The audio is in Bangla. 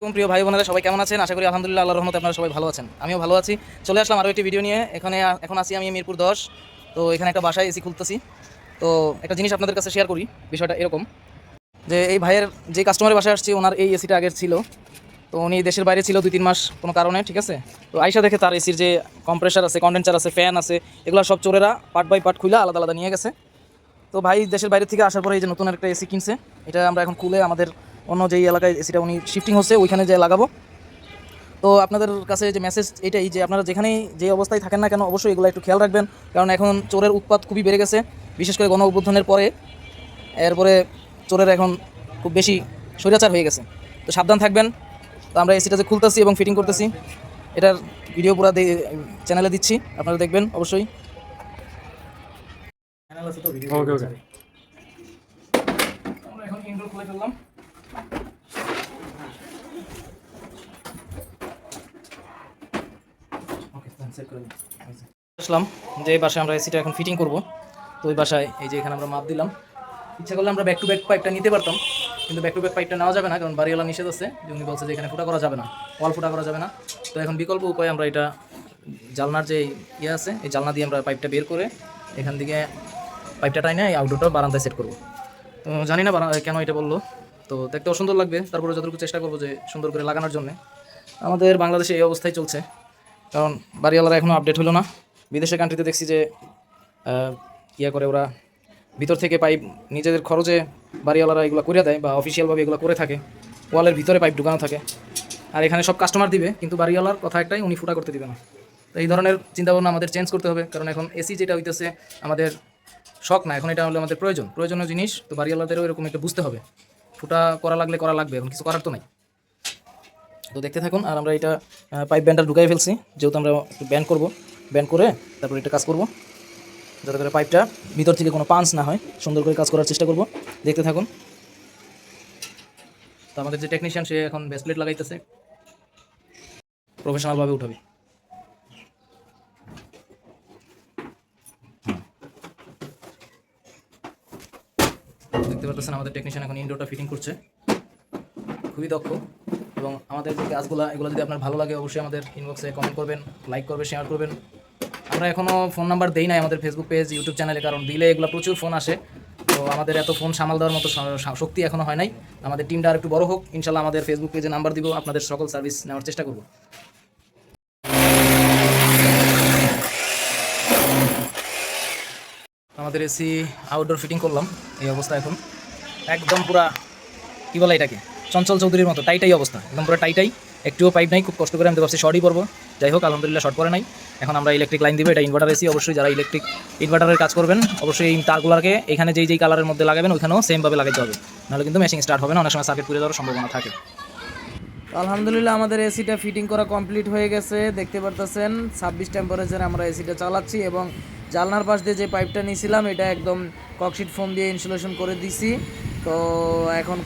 প্রিয় ভাই বোনেরা সবাই কেমন আছেন? আশা করি আলহামদুলিল্লাহ আল্লাহর রহমতে আপনারা সবাই ভালো আছেন। আমিও ভালো আছি। চলে আসলাম আরও একটি ভিডিও নিয়ে। এখন আছি আমি মিরপুর 10। তো এখানে একটা বাসায় এসি খুলতেছি। তো একটা জিনিস আপনাদের কাছে শেয়ার করি। বিষয়টা এরকম যে এই ভাইয়ের যে কাস্টমারের বাসায় আসছি ওনার এই এসিটা আগের ছিল। তো উনি দেশের বাইরে ছিল 2-3 মাস কোনো কারণে, ঠিক আছে। তো আইসা দেখে তার এসির যে কম্প্রেসার আছে, কন্ডেন্সার আছে, ফ্যান আছে, এগুলো সব চোরেরা পার্ট বাই পার্ট খুলে আলাদা আলাদা নিয়ে গেছে। তো ভাই দেশের বাইরে থেকে আসার পরে এই যে নতুন একটা এসি কিনছে, এটা আমরা এখন খুলে আমাদের অন্য যেই এলাকায় এসিটা উনি শিফটিং হচ্ছে ওইখানে যেয়ে লাগাবো। তো আপনাদের কাছে যে মেসেজ এটাই যে আপনারা যেখানেই যে অবস্থায় থাকেন না কেন অবশ্যই এগুলো একটু খেয়াল রাখবেন, কারণ এখন চোরের উৎপাত খুবই বেড়ে গেছে, বিশেষ করে গণ অভ্যুত্থানের পরে। এরপরে চোরের এখন খুব বেশি স্বৈরাচার হয়ে গেছে। তো সাবধান থাকবেন। তো আমরা এসিটা যে খুলতেছি এবং ফিটিং করতেছি এটার ভিডিও পুরো চ্যানেলে দিচ্ছি, আপনারা দেখবেন অবশ্যই। ওকে ওকে। আমরা এখন ইনডোর খুলে ফেললাম। আসলাম যে বাসায় আমরা এসিটা এখন ফিটিং করব। তো ওই বাসায় এই যে এখানে আমরা মাপ দিলাম। ইচ্ছা করলে আমরা ব্যাক টু ব্যাক পাইপটা নিতে পারতাম, কিন্তু ব্যাক টু ব্যাক পাইপটা নেওয়া যাবে না, কারণ বাড়িওয়ালা নিষেধ আছে যে উনি বলছে যে এখানে ফুটা করা যাবে না, ওয়াল ফুটা করা যাবে না। তো এখন বিকল্প উপায় আমরা এটা জালনার যে ইয়ে আছে এই জালনা দিয়ে আমরা পাইপটা বের করে এখান থেকে পাইপটা টাইনে এই আউটডোরটা বারান্দায় সেট করবো। তো জানি না কেন এটা বললো। তো দেখতে অসুন্দর লাগবে, তারপরে যতটুকু চেষ্টা করবো যে সুন্দর করে লাগানোর জন্য। আমাদের বাংলাদেশে এই অবস্থায় চলছে, কারণ বাড়িওয়ালারা এখনও আপডেট হলো না। বিদেশের কান্ট্রিতে দেখছি যে ইয়া করে ওরা ভিতর থেকে পাইপ নিজেদের খরচে বাড়িওয়ালারা এগুলো করে দেয় বা অফিসিয়ালভাবে এগুলো করে থাকে, ওয়ালের ভিতরে পাইপ ঢুকানো থাকে। আর এখানে সব কাস্টমার দিবে, কিন্তু বাড়িওয়ালার কথা একটাই, উনি ফুটা করতে দিবে না। তো এই ধরনের চিন্তাভাবনা আমাদের চেঞ্জ করতে হবে, কারণ এখন এসি যেটা হইতেছে আমাদের শখ না, এখন এটা হলো আমাদের প্রয়োজনীয় জিনিস। তো বাড়িওয়ালাদেরও এরকম একটা বুঝতে হবে, ফুটা করা লাগবে, এখন কিছু করার তো নাই। তো দেখতে থাকুন। আর আমরা এটা পাইপ ব্যান্ডার ঢুকাই ফেলছি, যেহেতু আমরা একটু ব্যান্ড করে তারপর এটা কাজ করব, যাতে করে পাইপটা ভিতর থেকে কোনো পাঞ্চ না হয়, সুন্দর করে কাজ করার চেষ্টা করব। দেখতে থাকুন। তো আমাদের যে টেকনিশিয়ান সে এখন বেস প্লেট লাগাইতেছে, প্রফেশনালভাবে উঠাবে। দেখতে পাচ্ছেন আমাদের টেকনিশিয়ান এখন ইনডোরটা ফিটিং করছে, খুবই দক্ষ। এবং আমাদের যে কাজগুলো এগুলো যদি আপনার ভালো লাগে অবশ্যই আমাদের ইনবক্সে কমেন্ট করবেন, লাইক করবেন, শেয়ার করবেন। আমরা এখনও ফোন নাম্বার দেই নাই আমাদের ফেসবুক পেজ, ইউটিউব চ্যানেলে, কারণ দিলে এগুলো প্রচুর ফোন আসে। তো আমাদের এত ফোন সামাল দেওয়ার মতো শক্তি এখনও হয় নাই। আমাদের টিমটা আর একটু বড় হোক, ইনশাল্লাহ আমাদের ফেসবুক পেজে নাম্বার দিব, আপনাদের সকল সার্ভিস নেওয়ার চেষ্টা করব। আমাদের এসি আউটডোর ফিটিং করলাম, এই অবস্থা এখন একদম পুরা কী বলে এটাকে, চঞ্চল চৌধুরীর মতো টাইটাই অবস্থা, একদম পুরো টাইটাই, একটুও পাইপ নাই। খুব কষ্ট করে আমি ভাবছি শর্টই পড়বো, যাই হোক আলহামদুলিল্লাহ শর্ট পড়ে নাই। এখন আমরা ইলেকট্রিক লাইন দিব, এটা ইনভার্টার এসি, অবশ্যই যারা ইনভার্টারের কাজ করবেন অবশ্যই এই তারগুলোকে এখানে যেই কালারের মধ্যে লাগাবেন ওইখানেও সেমভাবে লাগাতে হবে, নাহলে কিন্তু মেশিন স্টার্ট হবে না, অনেক সময় সার্কিট পুড়ে যাওয়ার সম্ভাবনা থাকে। আলহামদুলিল্লাহ আমাদের এসিটা ফিটিং করা কমপ্লিট হয়ে গেছে। দেখতে পারতেছেন 26 টেম্পারেচারে আমরা এসিটা চালাচ্ছি, এবং জানলার পাশ দিয়ে যে পাইপটা নিয়েছিলাম এটা একদম ককশিট ফোম দিয়ে ইনসুলেশন করে দিছি। তো এখন